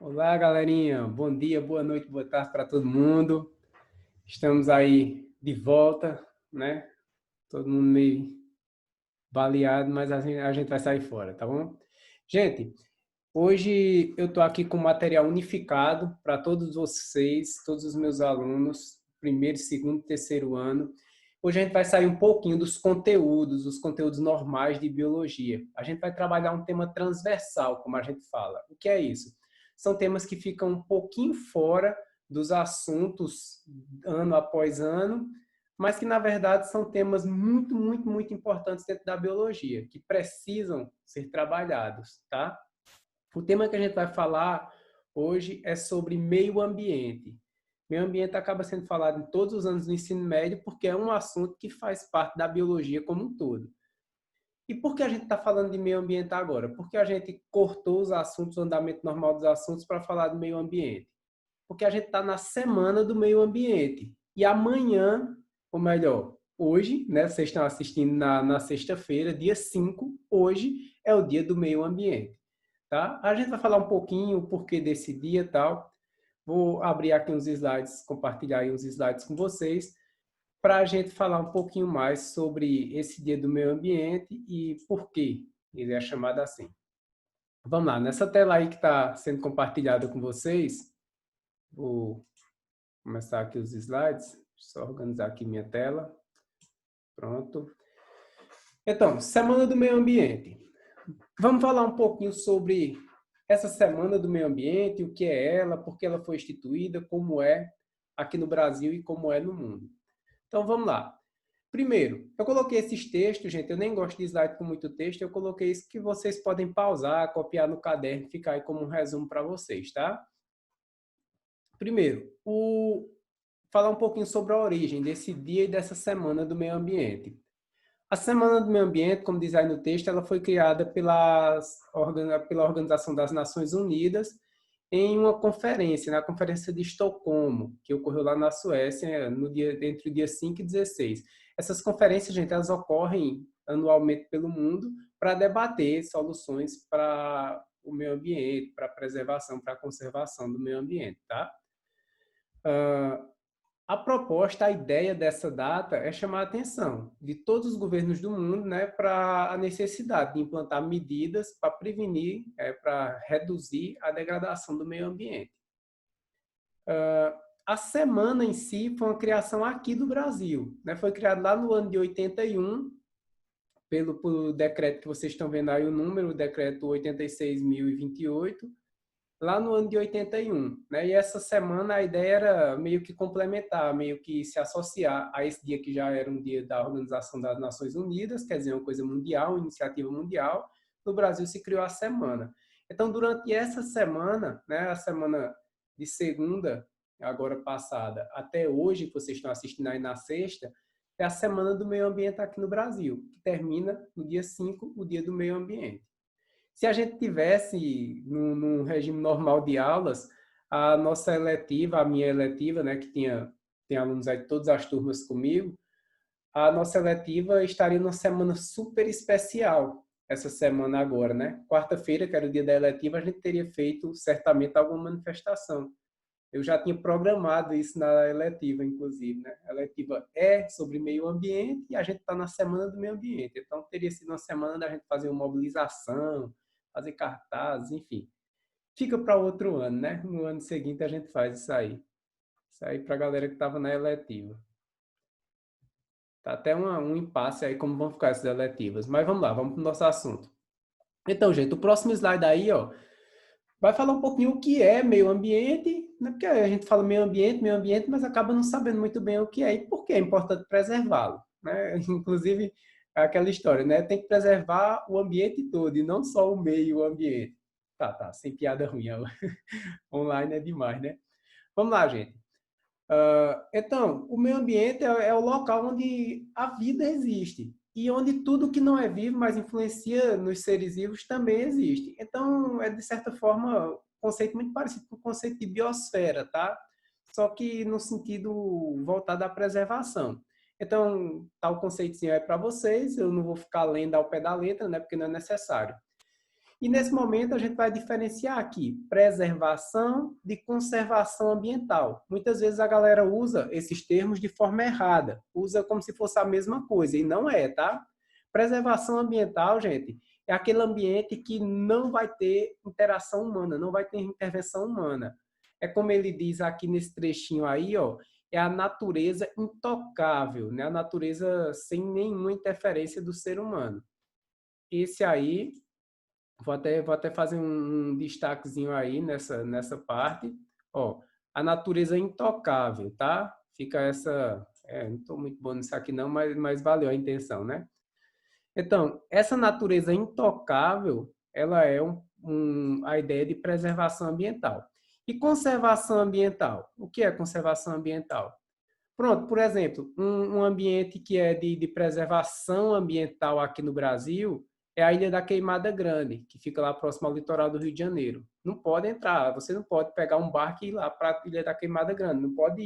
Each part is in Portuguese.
Olá, galerinha. Bom dia, boa noite, boa tarde para todo mundo. Estamos aí de volta, né? Todo mundo meio baleado, mas a gente vai sair fora, tá bom? Gente, hoje eu tô aqui com material unificado para todos vocês, todos os meus alunos, primeiro, segundo, terceiro ano. Hoje a gente vai sair um pouquinho dos conteúdos, os conteúdos normais de biologia. A gente vai trabalhar um tema transversal, como a gente fala. O que é isso? São temas que ficam um pouquinho fora dos assuntos ano após ano, mas que na verdade são temas muito, muito, muito importantes dentro da biologia, que precisam ser trabalhados, tá? O tema que a gente vai falar hoje é sobre meio ambiente. Meio ambiente acaba sendo falado em todos os anos do ensino médio porque é um assunto que faz parte da biologia como um todo. E por que a gente está falando de meio ambiente agora? Porque a gente cortou os assuntos, o andamento normal dos assuntos para falar do meio ambiente. Porque a gente está na semana do meio ambiente. E amanhã, ou melhor, hoje, né? Vocês estão assistindo na sexta-feira, dia 5, hoje é o dia do meio ambiente. Tá? A gente vai falar um pouquinho o porquê desse dia e tal. Vou abrir aqui uns slides, compartilhar aí uns slides com vocês, para a gente falar um pouquinho mais sobre esse dia do meio ambiente e por que ele é chamado assim. Vamos lá, nessa tela aí que está sendo compartilhada com vocês, vou começar aqui os slides, só organizar aqui minha tela. Pronto. Então, Semana do Meio Ambiente. Vamos falar um pouquinho sobre essa Semana do Meio Ambiente, o que é ela, por que ela foi instituída, como é aqui no Brasil e como é no mundo. Então, vamos lá. Primeiro, eu coloquei esses textos, gente, eu nem gosto de slide com muito texto, eu coloquei isso que vocês podem pausar, copiar no caderno, ficar aí como um resumo para vocês, tá? Primeiro, falar um pouquinho sobre a origem desse dia e dessa Semana do Meio Ambiente. A Semana do Meio Ambiente, como diz aí no texto, ela foi criada pela Organização das Nações Unidas em uma conferência, na Conferência de Estocolmo, que ocorreu lá na Suécia entre o dia 5 e 16. Essas conferências, gente, elas ocorrem anualmente pelo mundo para debater soluções para o meio ambiente, para a preservação, para a conservação do meio ambiente, tá? A proposta, a ideia dessa data é chamar a atenção de todos os governos do mundo, né, para a necessidade de implantar medidas para prevenir, para reduzir a degradação do meio ambiente. A semana em si foi uma criação aqui do Brasil, né, foi criada lá no ano de 81, pelo decreto que vocês estão vendo aí o número, o decreto 86.028, lá no ano de 81, né? E essa semana a ideia era meio que complementar, meio que se associar a esse dia que já era um dia da Organização das Nações Unidas, quer dizer, uma coisa mundial, uma iniciativa mundial. No Brasil se criou a semana. Então, durante essa semana, né, a semana de segunda, agora passada, até hoje, que vocês estão assistindo aí na sexta, é a Semana do Meio Ambiente aqui no Brasil, que termina no dia 5, o Dia do Meio Ambiente. Se a gente tivesse num regime normal de aulas, a nossa eletiva, a minha eletiva, né, que tem alunos aí de todas as turmas comigo, a nossa eletiva estaria numa semana super especial, essa semana agora, né? Quarta-feira, que era o dia da eletiva, a gente teria feito certamente alguma manifestação. Eu já tinha programado isso na eletiva, inclusive, né? A eletiva é sobre meio ambiente e a gente está na semana do meio ambiente. Então, teria sido uma semana da gente fazer uma mobilização, fazer cartazes, enfim. Fica para outro ano, né? No ano seguinte a gente faz isso aí. Isso aí para a galera que estava na eletiva. Tá até um impasse aí como vão ficar essas eletivas. Mas vamos lá, vamos para o nosso assunto. Então, gente, o próximo slide aí, ó, vai falar um pouquinho o que é meio ambiente, né? Porque a gente fala meio ambiente, mas acaba não sabendo muito bem o que é e por que é importante preservá-lo, né? Inclusive, aquela história, né? Tem que preservar o ambiente todo e não só o meio ambiente. Tá, sem piada ruim. Online é demais, né? Vamos lá, gente. Então, o meio ambiente é o local onde a vida existe e onde tudo que não é vivo, mas influencia nos seres vivos, também existe. Então, é de certa forma um conceito muito parecido com o conceito de biosfera, tá? Só que no sentido voltado à preservação. Então, tá o conceitinho aí para vocês, eu não vou ficar lendo ao pé da letra, né, porque não é necessário. E nesse momento a gente vai diferenciar aqui preservação de conservação ambiental. Muitas vezes a galera usa esses termos de forma errada, usa como se fosse a mesma coisa, e não é, tá? Preservação ambiental, gente, é aquele ambiente que não vai ter interação humana, não vai ter intervenção humana. É como ele diz aqui nesse trechinho aí, ó, é a natureza intocável, né? A natureza sem nenhuma interferência do ser humano. Esse aí, vou até fazer um destaquezinho aí nessa parte. Ó, a natureza intocável, tá? Fica essa... não estou muito bom nisso aqui não, mas valeu a intenção, né? Então, essa natureza intocável, ela é a ideia de preservação ambiental. E conservação ambiental? O que é conservação ambiental? Pronto, por exemplo, um ambiente que é de preservação ambiental aqui no Brasil é a Ilha da Queimada Grande, que fica lá próximo ao litoral do Rio de Janeiro. Não pode entrar, você não pode pegar um barco e ir lá para a Ilha da Queimada Grande, não pode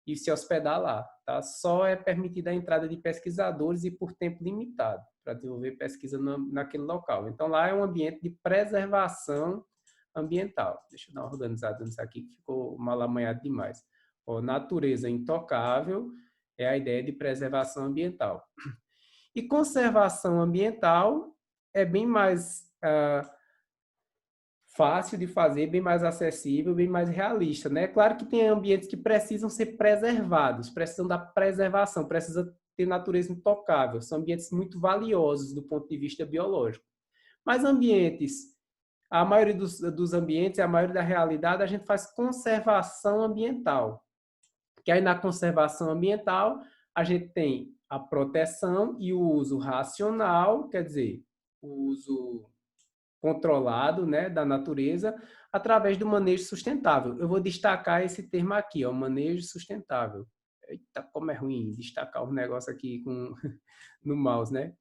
ir se hospedar lá. Tá? Só é permitida a entrada de pesquisadores e por tempo limitado, para desenvolver pesquisa naquele local. Então, lá é um ambiente de preservação ambiental. Deixa eu dar uma organizada nisso aqui, que ficou mal amanhado demais. Ó, natureza intocável é a ideia de preservação ambiental. E conservação ambiental é bem mais fácil de fazer, bem mais acessível, bem mais realista, né? Claro que tem ambientes que precisam ser preservados, precisam da preservação, precisa ter natureza intocável, são ambientes muito valiosos do ponto de vista biológico. Mas ambientes, a maioria dos ambientes, a maioria da realidade, a gente faz conservação ambiental. Que aí na conservação ambiental, a gente tem a proteção e o uso racional, quer dizer, o uso controlado, né, da natureza, através do manejo sustentável. Eu vou destacar esse termo aqui, ó, manejo sustentável. Eita, como é ruim destacar o negócio aqui no mouse, né?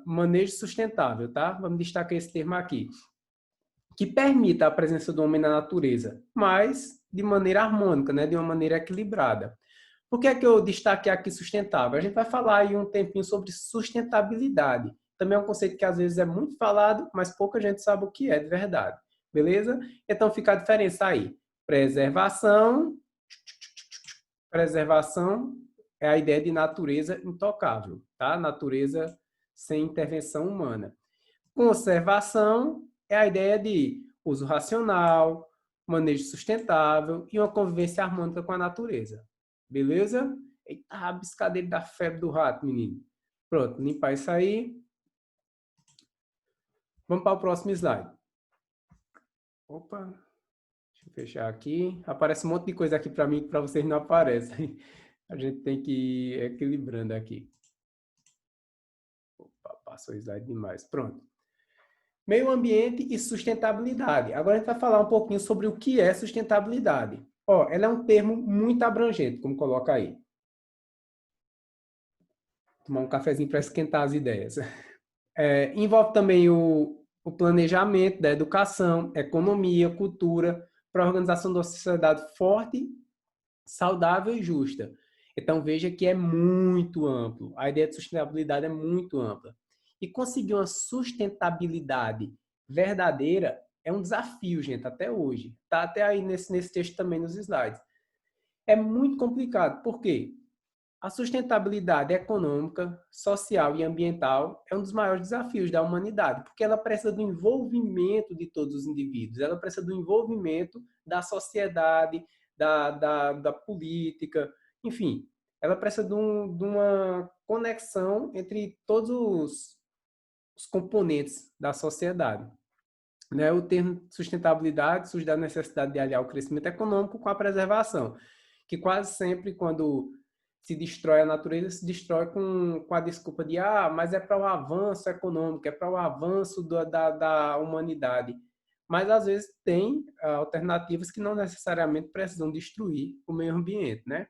Manejo sustentável, tá? Vamos destacar esse termo aqui. Que permita a presença do homem na natureza, mas de maneira harmônica, né? De uma maneira equilibrada. Por que é que eu destaquei aqui sustentável? A gente vai falar aí um tempinho sobre sustentabilidade. Também é um conceito que às vezes é muito falado, mas pouca gente sabe o que é de verdade. Beleza? Então fica a diferença aí. Preservação. Preservação é a ideia de natureza intocável, tá? Natureza sem intervenção humana. Conservação é a ideia de uso racional, manejo sustentável e uma convivência harmônica com a natureza. Beleza? Eita, rabiscadeira da febre do rato, menino. Pronto, limpar isso aí. Vamos para o próximo slide. Opa, deixa eu fechar aqui. Aparece um monte de coisa aqui para mim que para vocês não aparece. A gente tem que ir equilibrando aqui. Opa, passou o slide demais. Pronto. Meio ambiente e sustentabilidade. Agora a gente vai falar um pouquinho sobre o que é sustentabilidade. Ó, ela é um termo muito abrangente, como coloca aí. Tomar um cafezinho para esquentar as ideias. Envolve também o planejamento da educação, economia, cultura, para a organização de uma sociedade forte, saudável e justa. Então veja que é muito amplo. A ideia de sustentabilidade é muito ampla. E conseguir uma sustentabilidade verdadeira é um desafio, gente, até hoje. Tá até aí nesse texto também nos slides. É muito complicado. Por quê? A sustentabilidade econômica, social e ambiental é um dos maiores desafios da humanidade, porque ela precisa do envolvimento de todos os indivíduos, ela precisa do envolvimento da sociedade, da política, enfim, ela precisa de uma conexão entre todos os componentes da sociedade. Né? O termo sustentabilidade surge da necessidade de aliar o crescimento econômico com a preservação, que quase sempre, quando se destrói a natureza, se destrói com a desculpa de mas é para o avanço econômico, é para o avanço da humanidade. Mas, às vezes, tem alternativas que não necessariamente precisam destruir o meio ambiente, né?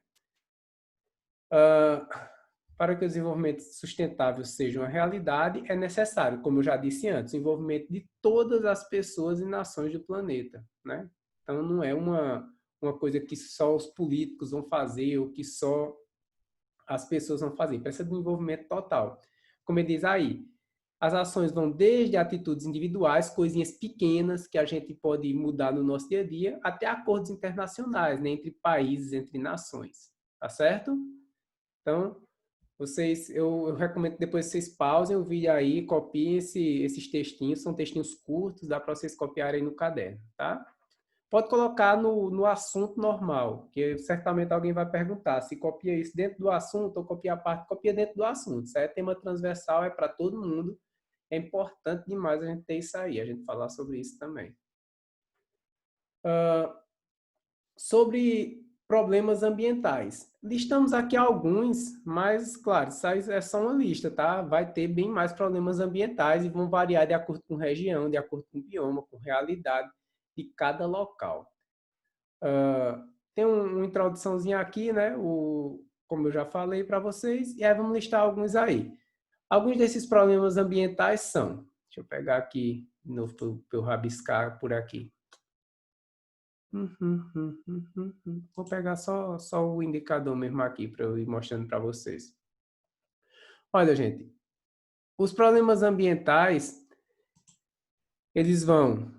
Para que o desenvolvimento sustentável seja uma realidade, é necessário, como eu já disse antes, o envolvimento de todas as pessoas e nações do planeta, né? Então, não é uma coisa que só os políticos vão fazer ou que só as pessoas vão fazer. Precisa de um envolvimento total. Como ele diz aí, As ações vão desde atitudes individuais, coisinhas pequenas que a gente pode mudar no nosso dia a dia, até acordos internacionais, né, entre países, entre nações. Tá certo? Então, eu recomendo que depois vocês pausem o vídeo aí, copiem esses textinhos, são textinhos curtos, dá para vocês copiarem no caderno, tá? Pode colocar no assunto normal, que certamente alguém vai perguntar se copia isso dentro do assunto ou copia a parte, copia dentro do assunto. Isso aí é tema transversal, é para todo mundo. É importante demais a gente ter isso aí, a gente falar sobre isso também. Sobre problemas ambientais. Listamos aqui alguns, mas, claro, isso aí é só uma lista, tá? Vai ter bem mais problemas ambientais e vão variar de acordo com região, de acordo com o bioma, com realidade de cada local. Tem uma introduçãozinha aqui, né? Como eu já falei para vocês, e aí vamos listar alguns aí. Alguns desses problemas ambientais são, deixa eu pegar aqui de novo para eu rabiscar por aqui. Vou pegar só o indicador mesmo aqui para eu ir mostrando para vocês. Olha, gente, os problemas ambientais, eles vão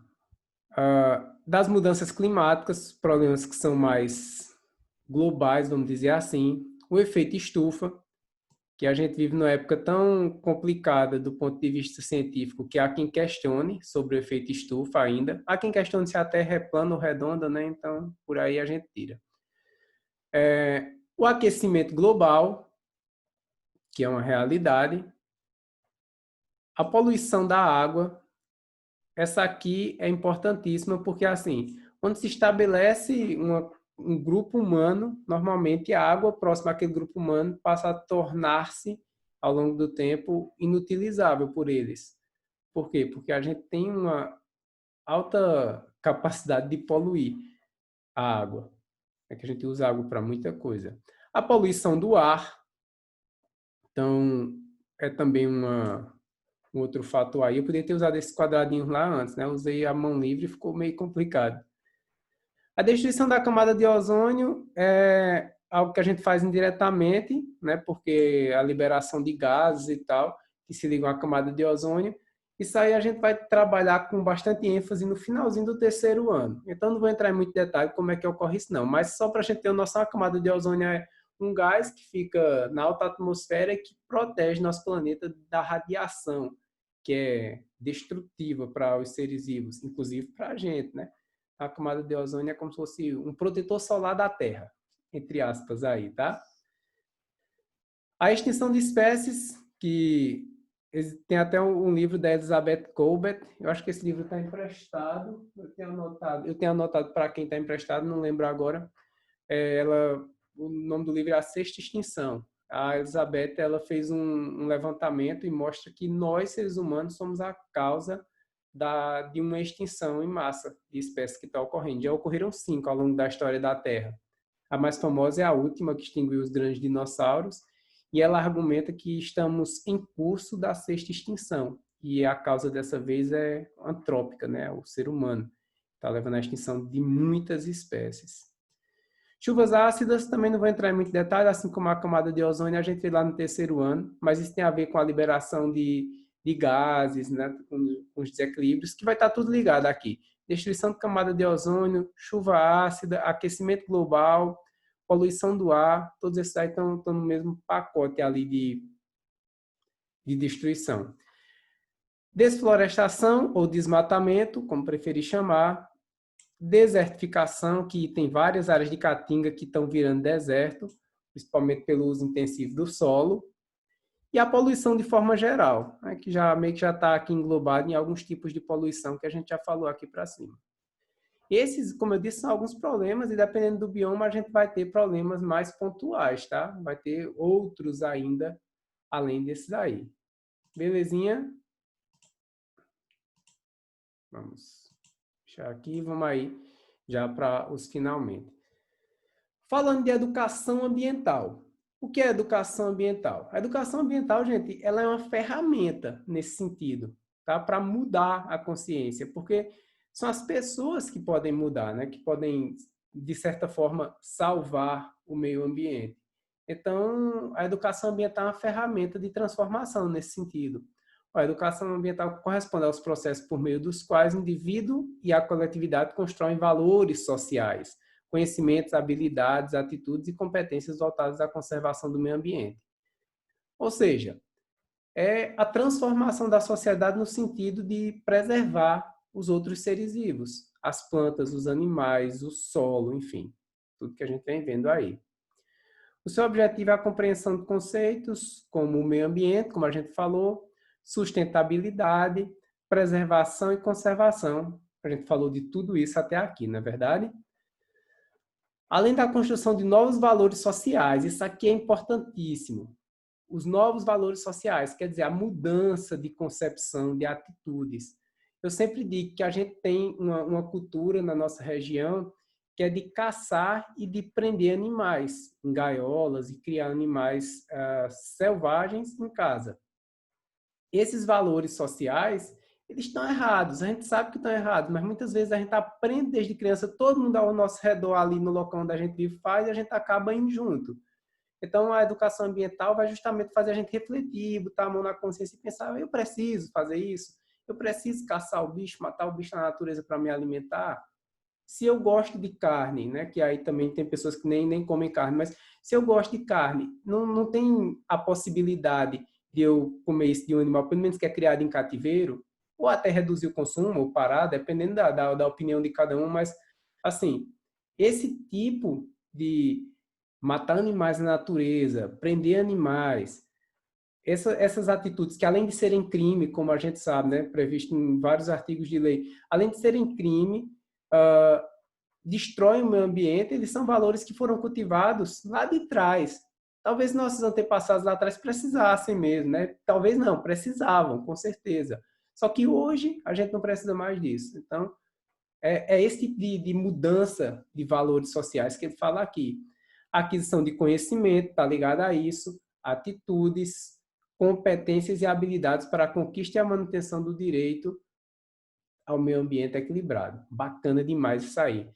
das mudanças climáticas, problemas que são mais globais, vamos dizer assim, o efeito estufa, que a gente vive numa época tão complicada do ponto de vista científico que há quem questione sobre o efeito estufa ainda. Há quem questione se a Terra é plana ou redonda, né? Então, por aí a gente tira. O aquecimento global, que é uma realidade. A poluição da água. Essa aqui é importantíssima porque, assim, quando se estabelece um grupo humano, normalmente a água próxima àquele grupo humano passa a tornar-se, ao longo do tempo, inutilizável por eles. Por quê? Porque a gente tem uma alta capacidade de poluir a água. É que a gente usa água para muita coisa. A poluição do ar, então, é também um outro fator aí. Eu poderia ter usado esses quadradinhos lá antes, né? Eu usei a mão livre e ficou meio complicado. A destruição da camada de ozônio é algo que a gente faz indiretamente, né? Porque a liberação de gases e tal, que se ligam à camada de ozônio, isso aí a gente vai trabalhar com bastante ênfase no finalzinho do terceiro ano. Então, não vou entrar em muito detalhe como é que ocorre isso, não. Mas só para a gente ter uma noção, a camada de ozônio é um gás que fica na alta atmosfera e que protege nosso planeta da radiação, que é destrutiva para os seres vivos, inclusive para a gente, né? A camada de ozônio é como se fosse um protetor solar da Terra, entre aspas aí, tá? A extinção de espécies, que tem até um livro da Elizabeth Colbert, eu acho que esse livro está emprestado, eu tenho anotado para quem está emprestado, não lembro agora. O nome do livro é A Sexta Extinção. A Elizabeth ela fez um levantamento e mostra que nós, seres humanos, somos a causa de uma extinção em massa de espécies que está ocorrendo. Já ocorreram 5 ao longo da história da Terra. A mais famosa é a última, que extinguiu os grandes dinossauros, e ela argumenta que estamos em curso da sexta extinção. E a causa dessa vez é antrópica, né? O ser humano está levando à extinção de muitas espécies. Chuvas ácidas, também não vou entrar em muito detalhe, assim como a camada de ozônio, a gente vê lá no terceiro ano, mas isso tem a ver com a liberação de gases, né, com os desequilíbrios, que vai estar tudo ligado aqui. Destruição de camada de ozônio, chuva ácida, aquecimento global, poluição do ar, todos esses aí estão no mesmo pacote ali de destruição. Desflorestação ou desmatamento, como preferir chamar, desertificação, que tem várias áreas de Caatinga que estão virando deserto, principalmente pelo uso intensivo do solo, e a poluição de forma geral, né, que já meio que já está aqui englobado em alguns tipos de poluição que a gente já falou aqui para cima. Esses, como eu disse, são alguns problemas e dependendo do bioma a gente vai ter problemas mais pontuais, tá? Vai ter outros ainda além desses aí. Belezinha? Vamos fechar aqui, vamos aí já para os finalmente. Falando de educação ambiental. O que é educação ambiental? A educação ambiental, gente, ela é uma ferramenta nesse sentido, tá? Para mudar a consciência, porque são as pessoas que podem mudar, né? Que podem, de certa forma, salvar o meio ambiente. Então, a educação ambiental é uma ferramenta de transformação nesse sentido. A educação ambiental corresponde aos processos por meio dos quais o indivíduo e a coletividade constroem valores sociais, conhecimentos, habilidades, atitudes e competências voltadas à conservação do meio ambiente. Ou seja, é a transformação da sociedade no sentido de preservar os outros seres vivos, as plantas, os animais, o solo, enfim, tudo que a gente vem vendo aí. O seu objetivo é a compreensão de conceitos como o meio ambiente, como a gente falou, sustentabilidade, preservação e conservação. A gente falou de tudo isso até aqui, não é verdade? Além da construção de novos valores sociais, isso aqui é importantíssimo. Os novos valores sociais, quer dizer, a mudança de concepção, de atitudes. Eu sempre digo que a gente tem uma cultura na nossa região que é de caçar e de prender animais em gaiolas e criar animais selvagens em casa. Esses valores sociais, eles estão errados, a gente sabe que estão errados, mas muitas vezes a gente aprende desde criança, todo mundo ao nosso redor ali no local onde a gente vive faz e a gente acaba indo junto. Então, a educação ambiental vai justamente fazer a gente refletir, botar a mão na consciência e pensar, eu preciso fazer isso? Eu preciso caçar o bicho, matar o bicho na natureza para me alimentar? Se eu gosto de carne, né, que aí também tem pessoas que nem comem carne, mas se eu gosto de carne, não tem a possibilidade de eu comer isso de um animal, pelo menos que é criado em cativeiro, ou até reduzir o consumo, ou parar, dependendo da opinião de cada um, mas, assim, esse tipo de matar animais na natureza, prender animais, essas atitudes que além de serem crime, como a gente sabe, né, previsto em vários artigos de lei, além de serem crime, destroem o meio ambiente, eles são valores que foram cultivados lá de trás. Talvez nossos antepassados lá atrás precisassem mesmo, né? Talvez não, precisavam, com certeza. Só que hoje a gente não precisa mais disso. Então, é esse tipo de mudança de valores sociais que ele fala aqui. A aquisição de conhecimento está ligada a isso, atitudes, competências e habilidades para a conquista e a manutenção do direito ao meio ambiente equilibrado. Bacana demais isso aí.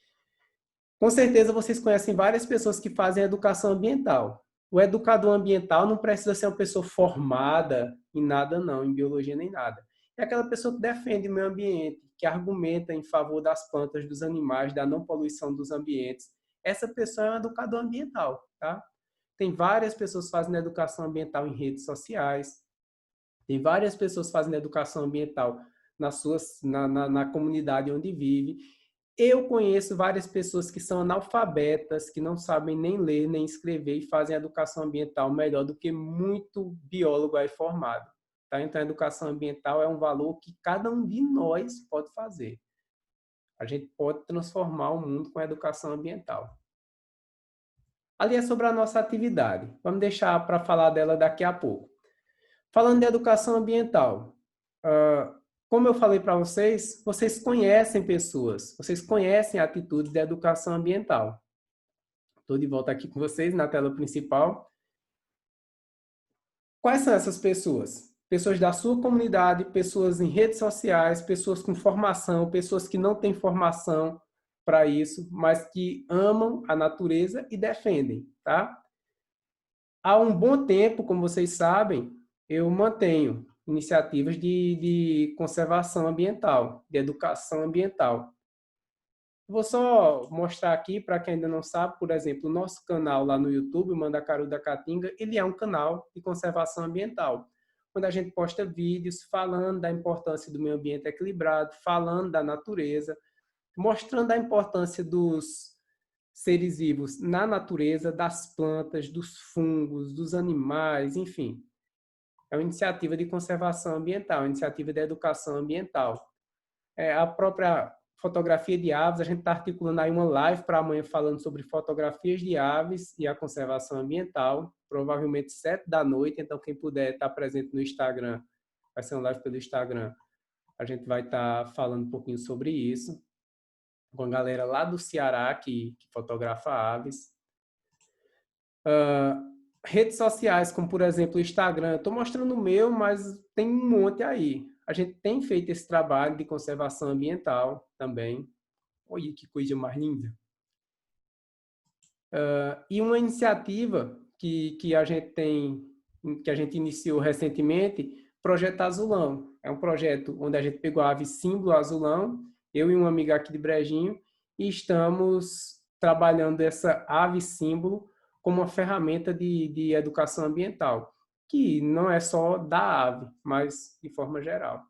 Com certeza vocês conhecem várias pessoas que fazem educação ambiental. O educador ambiental não precisa ser uma pessoa formada em nada não, em biologia nem nada. É aquela pessoa que defende o meio ambiente, que argumenta em favor das plantas, dos animais, da não poluição dos ambientes. Essa pessoa é um educador ambiental, tá? Tem várias pessoas fazendo educação ambiental em redes sociais. Tem várias pessoas fazendo educação ambiental na comunidade onde vive. Eu conheço várias pessoas que são analfabetas, que não sabem nem ler, nem escrever e fazem educação ambiental melhor do que muito biólogo aí formado. Tá? Então, a educação ambiental é um valor que cada um de nós pode fazer. A gente pode transformar o mundo com a educação ambiental. Ali é sobre a nossa atividade. Vamos deixar para falar dela daqui a pouco. Falando de educação ambiental, como eu falei para vocês, vocês conhecem pessoas, vocês conhecem atitudes de educação ambiental. Estou de volta aqui com vocês na tela principal. Quais são essas pessoas? Pessoas da sua comunidade, pessoas em redes sociais, pessoas com formação, pessoas que não têm formação para isso, mas que amam a natureza e defendem, tá? Há um bom tempo, como vocês sabem, eu mantenho iniciativas de conservação ambiental, de educação ambiental. Vou só mostrar aqui, para quem ainda não sabe, por exemplo, o nosso canal lá no YouTube, Mandacaru da Caatinga, ele é um canal de conservação ambiental, onde a gente posta vídeos falando da importância do meio ambiente equilibrado, falando da natureza, mostrando a importância dos seres vivos na natureza, das plantas, dos fungos, dos animais, enfim. É uma iniciativa de conservação ambiental, uma iniciativa de educação ambiental. A própria fotografia de aves, a gente está articulando aí uma live para amanhã falando sobre fotografias de aves e a conservação ambiental, provavelmente 7 da noite, então quem puder estar presente no Instagram, vai ser uma live pelo Instagram, a gente vai estar falando um pouquinho sobre isso, com a galera lá do Ceará que fotografa aves. Redes sociais, como por exemplo o Instagram, estou mostrando o meu, mas tem um monte aí. A gente tem feito esse trabalho de conservação ambiental também. Olha que coisa mais linda. E uma iniciativa que a gente iniciou recentemente Projeto Azulão. É um projeto onde a gente pegou a ave símbolo azulão, eu e um amigo aqui de Brejinho, e estamos trabalhando essa ave símbolo como uma ferramenta de educação ambiental, que não é só da ave, mas de forma geral.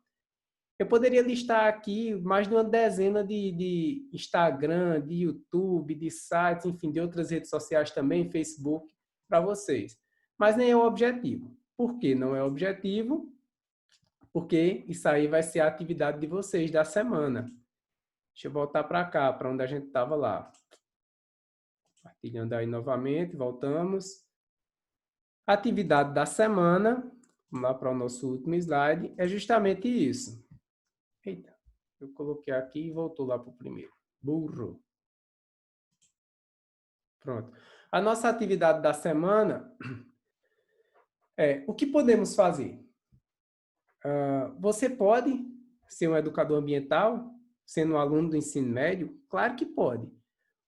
Eu poderia listar aqui mais de uma dezena de Instagram, de YouTube, de sites, enfim, de outras redes sociais também, Facebook, para vocês. Mas nem é o objetivo. Por que não é o objetivo? Porque isso aí vai ser a atividade de vocês da semana. Deixa eu voltar para cá, para onde a gente estava lá. Partilhando aí novamente, voltamos. Atividade da semana, vamos lá para o nosso último slide, é justamente isso. Eita, eu coloquei aqui e voltou lá para o primeiro. Burro. Pronto. A nossa atividade da semana é o que podemos fazer? Você pode ser um educador ambiental, sendo um aluno do ensino médio? Claro que pode.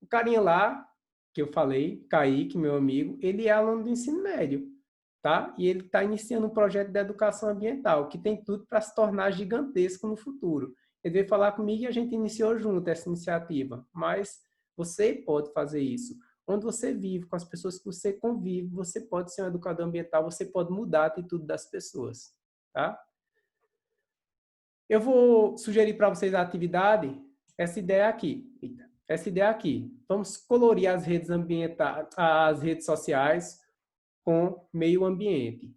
O carinha lá, que eu falei, Kaique, meu amigo, ele é aluno do ensino médio, tá? E ele está iniciando um projeto de educação ambiental, que tem tudo para se tornar gigantesco no futuro. Ele veio falar comigo e a gente iniciou junto essa iniciativa. Mas você pode fazer isso. Onde você vive, com as pessoas que você convive, você pode ser um educador ambiental, você pode mudar a atitude das pessoas, tá? Eu vou sugerir para vocês a atividade, essa ideia aqui. Essa ideia aqui. Vamos colorir as redes ambientais, as redes sociais com meio ambiente.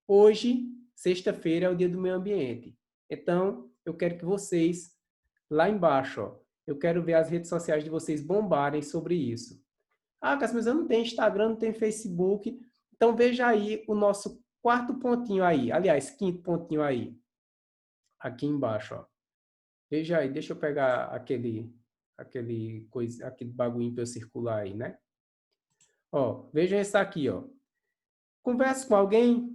Hoje, sexta-feira, é o dia do meio ambiente. Então, eu quero que vocês, lá embaixo, ó, eu quero ver as redes sociais de vocês bombarem sobre isso. Ah, Cássio, mas eu não tenho Instagram, não tenho Facebook. Então, veja aí o nosso quarto pontinho aí. Aliás, quinto pontinho aí. Aqui embaixo, ó. Veja aí, deixa eu pegar aquele bagulho para eu circular aí, né? Ó, vejam esse aqui, ó. Converse com alguém,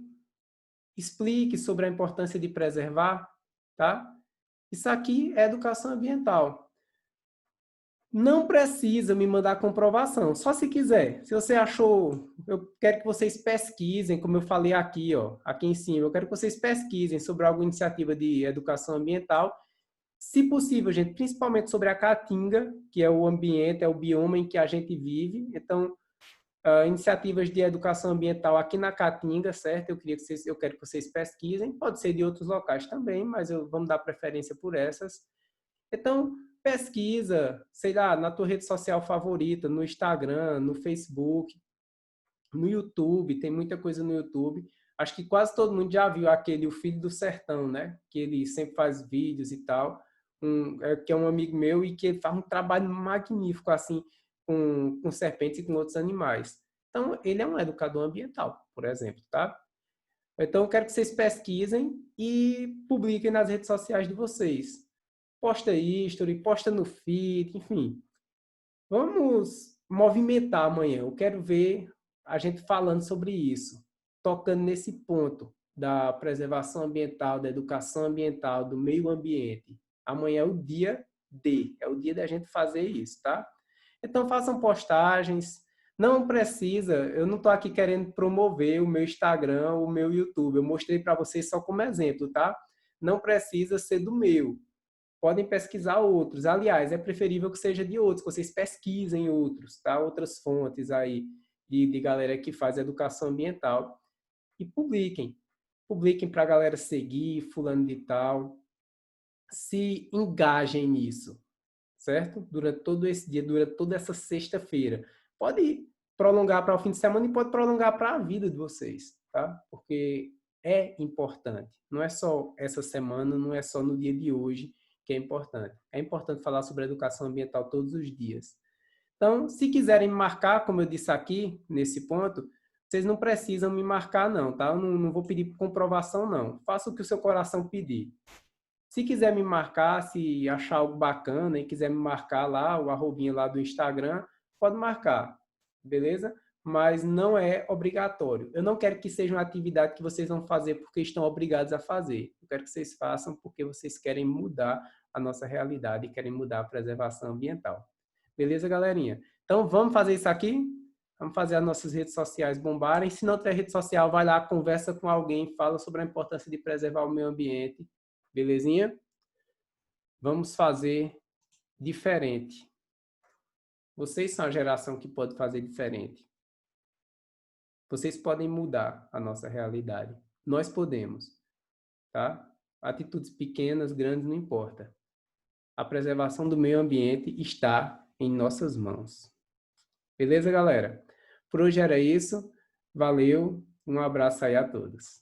explique sobre a importância de preservar, tá? Isso aqui é educação ambiental. Não precisa me mandar comprovação, só se quiser. Se você achou, eu quero que vocês pesquisem, como eu falei aqui, ó, aqui em cima, eu quero que vocês pesquisem sobre alguma iniciativa de educação ambiental. Se possível, gente, principalmente sobre a caatinga, que é o ambiente, é o bioma em que a gente vive. Então, iniciativas de educação ambiental aqui na Caatinga, certo? Eu quero que vocês pesquisem. Pode ser de outros locais também, mas vamos dar preferência por essas. Então, pesquisa, sei lá, na tua rede social favorita, no Instagram, no Facebook, no YouTube, tem muita coisa no YouTube. Acho que quase todo mundo já viu aquele O Filho do Sertão, né? Que ele sempre faz vídeos e tal. Que é um amigo meu e que ele faz um trabalho magnífico, assim, com serpentes e com outros animais. Então, ele é um educador ambiental, por exemplo, tá? Então, eu quero que vocês pesquisem e publiquem nas redes sociais de vocês. Posta history, posta no feed, enfim. Vamos movimentar amanhã. Eu quero ver a gente falando sobre isso, tocando nesse ponto da preservação ambiental, da educação ambiental, do meio ambiente. Amanhã é o dia D, é o dia da gente fazer isso, tá? Então façam postagens. Não precisa, eu não estou aqui querendo promover o meu Instagram, o meu YouTube. Eu mostrei para vocês só como exemplo, tá? Não precisa ser do meu. Podem pesquisar outros. Aliás, é preferível que seja de outros, que vocês pesquisem outros, tá? Outras fontes aí de galera que faz educação ambiental e publiquem. Publiquem para a galera seguir, fulano de tal. Se engajem nisso, certo? Durante todo esse dia, durante toda essa sexta-feira. Pode prolongar para o fim de semana e pode prolongar para a vida de vocês, tá? Porque é importante. Não é só essa semana, não é só no dia de hoje que é importante. É importante falar sobre educação ambiental todos os dias. Então, se quiserem me marcar, como eu disse aqui, nesse ponto, vocês não precisam me marcar não, tá? Eu não vou pedir comprovação não. Faça o que o seu coração pedir. Se quiser me marcar, se achar algo bacana e quiser me marcar lá, o arrobinha lá do Instagram, pode marcar, beleza? Mas não é obrigatório. Eu não quero que seja uma atividade que vocês vão fazer porque estão obrigados a fazer. Eu quero que vocês façam porque vocês querem mudar a nossa realidade e querem mudar a preservação ambiental. Beleza, galerinha? Então, vamos fazer isso aqui? Vamos fazer as nossas redes sociais bombarem. Se não tiver rede social, vai lá, conversa com alguém, fala sobre a importância de preservar o meio ambiente. Belezinha? Vamos fazer diferente. Vocês são a geração que pode fazer diferente. Vocês podem mudar a nossa realidade. Nós podemos, tá? Atitudes pequenas, grandes, não importa. A preservação do meio ambiente está em nossas mãos. Beleza, galera? Por hoje era isso. Valeu. Um abraço aí a todos.